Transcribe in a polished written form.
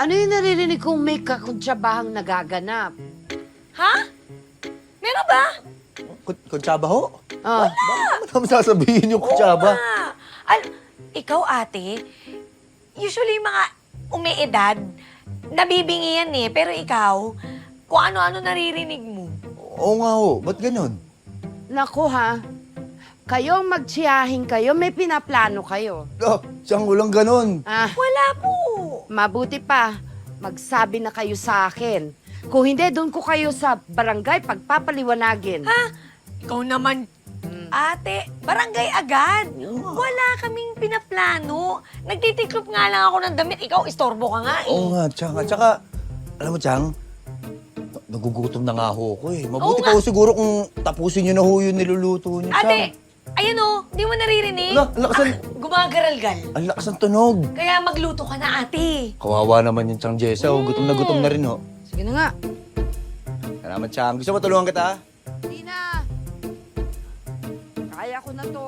Ano yung naririnig kong may kakuntsabahang nagaganap? Ha? Meron ba? Kutsaba ho? Ah, Bakit naman sasabihin yung kutsaba? Ikaw, ate, usually mga umiedad, nabibingi yan eh. Pero ikaw, kung ano-ano naririnig mo. Oo nga ho, ba't ganun? naku ha. Kayo magtsiyahin kayo, may pinaplano kayo. Siyang ulang ganun. Ah, Wala po. mabuti pa, magsabi na kayo sa akin. Kung hindi, doon ko kayo sa barangay pagpapaliwanagin. Ha? Ikaw naman, ate, barangay agad. Wala kaming pinaplano. Nagtitiklop nga lang ako ng damit. Ikaw, istorbo ka nga eh. Oo nga, Chang. At saka, alam mo, Chang, nagugutom na nga ho ko eh. Mabuti Oo pa ho siguro kung tapusin nyo na ho yung niluluto nyo, Chang. Ate, ayun o, di mo naririnig? Lakasan. Gumagaralgal. Ang lakas ng tunog. Kaya magluto ka na, ate. Kawawa naman yung Chang Jessa. Gutom na rin ho. Sige na nga. Salamat, Chang. Gusto mo tulungan kita? Hindi na. Kaya ko na to.